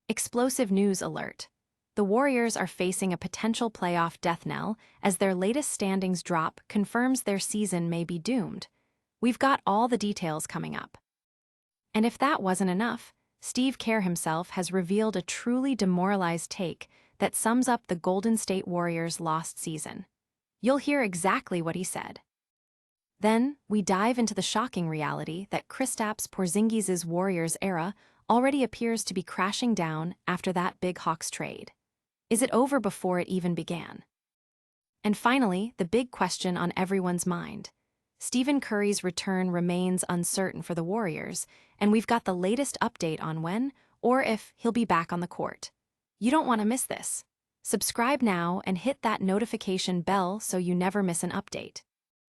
Explosive news alert. The Warriors are facing a potential playoff death knell as their latest standings drop confirms their season may be doomed. We've got all the details coming up. And if that wasn't enough, Steve Kerr himself has revealed a truly demoralized take that sums up the Golden State Warriors' lost season. You'll hear exactly what he said. Then, we dive into the shocking reality that Kristaps Porzingis' Warriors era already appears to be crashing down after that big Hawks trade. Is it over before it even began? And finally, the big question on everyone's mind. Stephen Curry's return remains uncertain for the Warriors, and we've got the latest update on when or if he'll be back on the court. You don't want to miss this. Subscribe now and hit that notification bell so you never miss an update.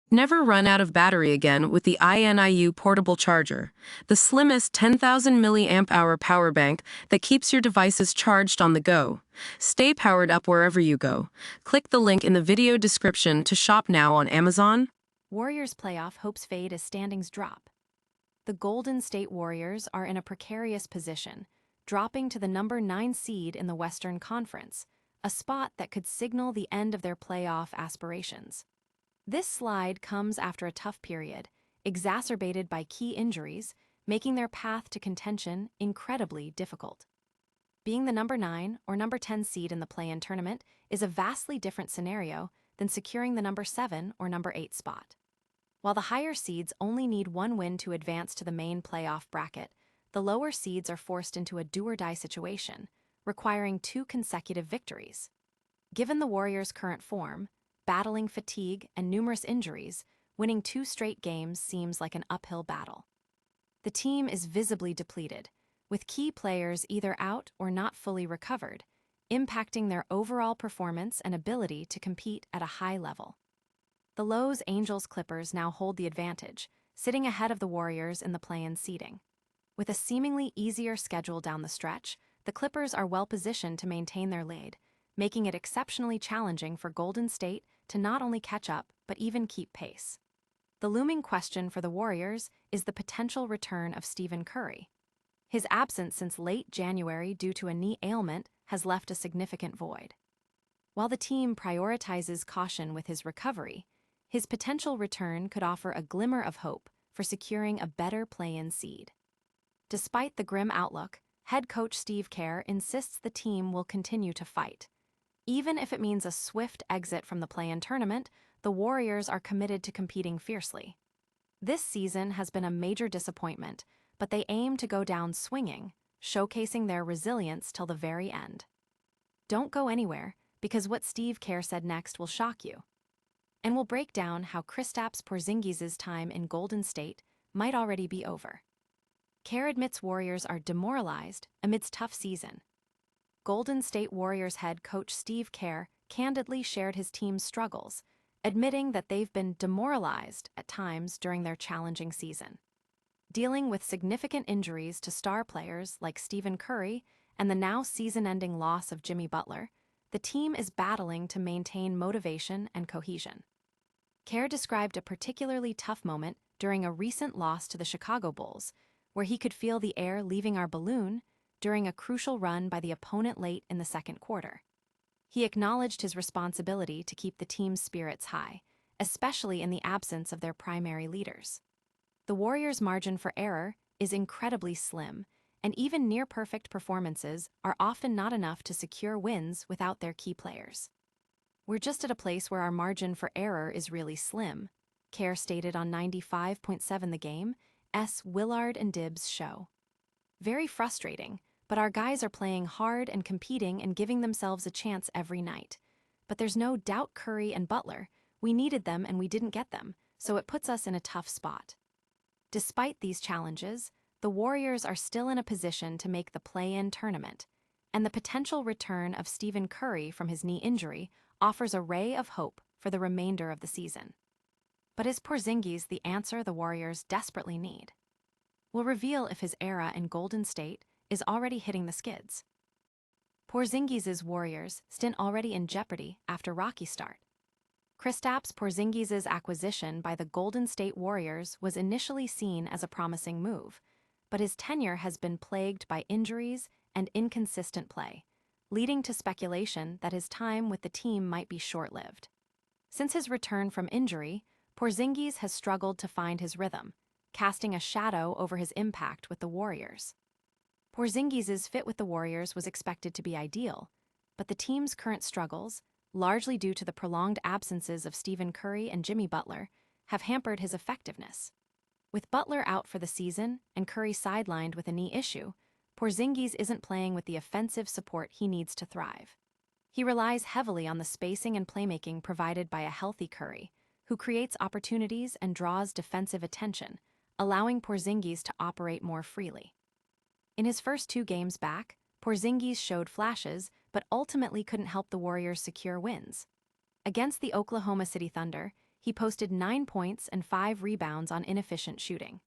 Never run out of battery again with the INIU portable charger, the slimmest 10,000 mAh power bank that keeps your devices charged on the go. Stay powered up wherever you go. Click the link in the video description to shop now on Amazon. Warriors playoff hopes fade as standings drop. The Golden State Warriors are in a precarious position, dropping to the number 9 seed in the Western Conference, a spot that could signal the end of their playoff aspirations. This slide comes after a tough period, exacerbated by key injuries, making their path to contention incredibly difficult. Being the number 9 or number 10 seed in the play-in tournament is a vastly different scenario than securing the number 7 or number 8 spot. While the higher seeds only need one win to advance to the main playoff bracket, the lower seeds are forced into a do-or-die situation, requiring 2 consecutive victories. Given the Warriors' current form, battling fatigue and numerous injuries, winning 2 straight games seems like an uphill battle. The team is visibly depleted, with key players either out or not fully recovered, impacting their overall performance and ability to compete at a high level. The Lowe's Angels-Clippers now hold the advantage, sitting ahead of the Warriors in the play-in seeding. With a seemingly easier schedule down the stretch, the Clippers are well-positioned to maintain their lead, making it exceptionally challenging for Golden State to not only catch up but even keep pace. The looming question for the Warriors is the potential return of Stephen Curry. His absence since late January due to a knee ailment has left a significant void. While the team prioritizes caution with his recovery, his potential return could offer a glimmer of hope for securing a better play-in seed. Despite the grim outlook, head coach Steve Kerr insists the team will continue to fight. Even if it means a swift exit from the play-in tournament, the Warriors are committed to competing fiercely. This season has been a major disappointment, but they aim to go down swinging, showcasing their resilience till the very end. Don't go anywhere, because what Steve Kerr said next will shock you. And we'll break down how Kristaps Porzingis' time in Golden State might already be over. Kerr admits Warriors are demoralized amidst tough season. Golden State Warriors head coach Steve Kerr candidly shared his team's struggles, admitting that they've been demoralized at times during their challenging season. Dealing with significant injuries to star players like Stephen Curry and the now season-ending loss of Jimmy Butler, the team is battling to maintain motivation and cohesion. Kerr described a particularly tough moment during a recent loss to the Chicago Bulls, where he could feel the air leaving our balloon during a crucial run by the opponent late in the second quarter. He acknowledged his responsibility to keep the team's spirits high, especially in the absence of their primary leaders. The Warriors' margin for error is incredibly slim, and even near-perfect performances are often not enough to secure wins without their key players. "We're just at a place where our margin for error is really slim," Kerr stated on 95.7 The Game's Willard and Dibbs show. "Very frustrating, but our guys are playing hard and competing and giving themselves a chance every night. But there's no doubt Curry and Butler, we needed them and we didn't get them, so it puts us in a tough spot." Despite these challenges, the Warriors are still in a position to make the play-in tournament, and the potential return of Stephen Curry from his knee injury offers a ray of hope for the remainder of the season. But is Porzingis the answer the Warriors desperately need? We'll reveal if his era in Golden State is already hitting the skids. Porzingis' Warriors stint already in jeopardy after rocky start. Kristaps Porzingis' acquisition by the Golden State Warriors was initially seen as a promising move, but his tenure has been plagued by injuries and inconsistent play, leading to speculation that his time with the team might be short-lived. Since his return from injury, Porzingis has struggled to find his rhythm, casting a shadow over his impact with the Warriors. Porzingis' fit with the Warriors was expected to be ideal, but the team's current struggles, largely due to the prolonged absences of Stephen Curry and Jimmy Butler, have hampered his effectiveness. With Butler out for the season and Curry sidelined with a knee issue, Porzingis isn't playing with the offensive support he needs to thrive. He relies heavily on the spacing and playmaking provided by a healthy Curry, who creates opportunities and draws defensive attention, allowing Porzingis to operate more freely. In his first 2 games back, Porzingis showed flashes but ultimately couldn't help the Warriors secure wins. Against the Oklahoma City Thunder, he posted 9 points and 5 rebounds on inefficient shooting.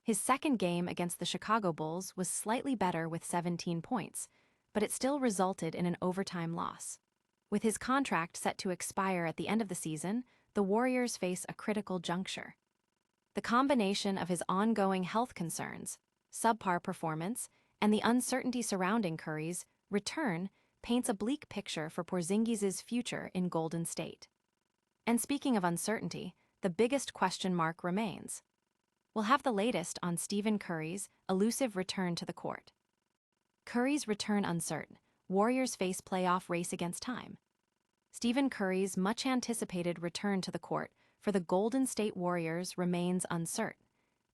His second game against the Chicago Bulls was slightly better with 17 points, but it still resulted in an overtime loss. With his contract set to expire at the end of the season, the Warriors face a critical juncture. The combination of his ongoing health concerns, subpar performance, and the uncertainty surrounding Curry's return paints a bleak picture for Porzingis' future in Golden State. And speaking of uncertainty, the biggest question mark remains. We'll have the latest on Stephen Curry's elusive return to the court. Curry's return uncertain. Warriors face playoff race against time. Stephen Curry's much-anticipated return to the court for the Golden State Warriors remains uncertain,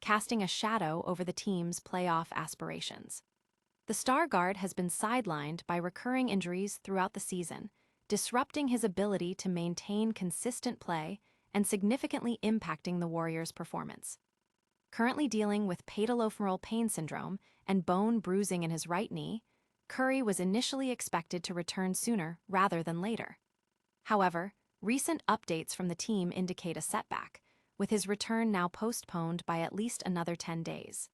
casting a shadow over the team's playoff aspirations. The star guard has been sidelined by recurring injuries throughout the season, disrupting his ability to maintain consistent play and significantly impacting the Warriors' performance. Currently dealing with patellofemoral pain syndrome and bone bruising in his right knee, Curry was initially expected to return sooner rather than later. However, recent updates from the team indicate a setback, with his return now postponed by at least another 10 days.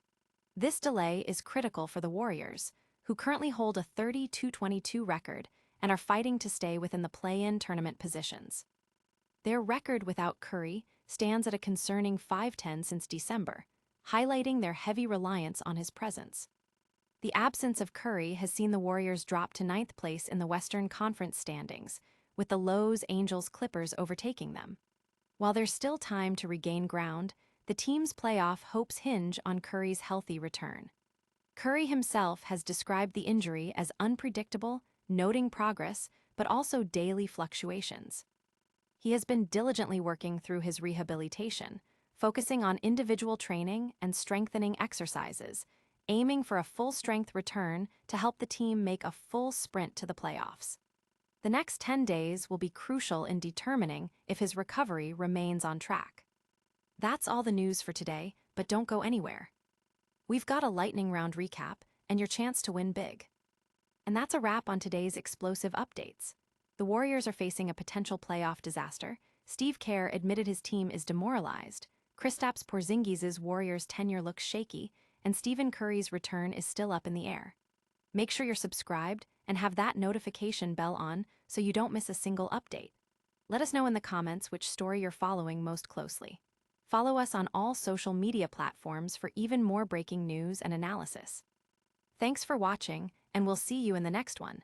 This delay is critical for the Warriors, who currently hold a 30-22 record and are fighting to stay within the play-in tournament positions. Their record without Curry stands at a concerning 5-10 since December, highlighting their heavy reliance on his presence. The absence of Curry has seen the Warriors drop to 9th place in the Western Conference standings, with the Lows, Angels, Clippers overtaking them. While there's still time to regain ground, the team's playoff hopes hinge on Curry's healthy return. Curry himself has described the injury as unpredictable, noting progress, but also daily fluctuations. He has been diligently working through his rehabilitation, focusing on individual training and strengthening exercises, aiming for a full-strength return to help the team make a full sprint to the playoffs. The next 10 days will be crucial in determining if his recovery remains on track. That's all the news for today, but don't go anywhere. We've got a lightning round recap and your chance to win big. And that's a wrap on today's explosive updates. The Warriors are facing a potential playoff disaster. Steve Kerr admitted his team is demoralized. Kristaps Porzingis' Warriors' tenure looks shaky, and Stephen Curry's return is still up in the air. Make sure you're subscribed and have that notification bell on so you don't miss a single update. Let us know in the comments which story you're following most closely. Follow us on all social media platforms for even more breaking news and analysis. Thanks for watching, and we'll see you in the next one.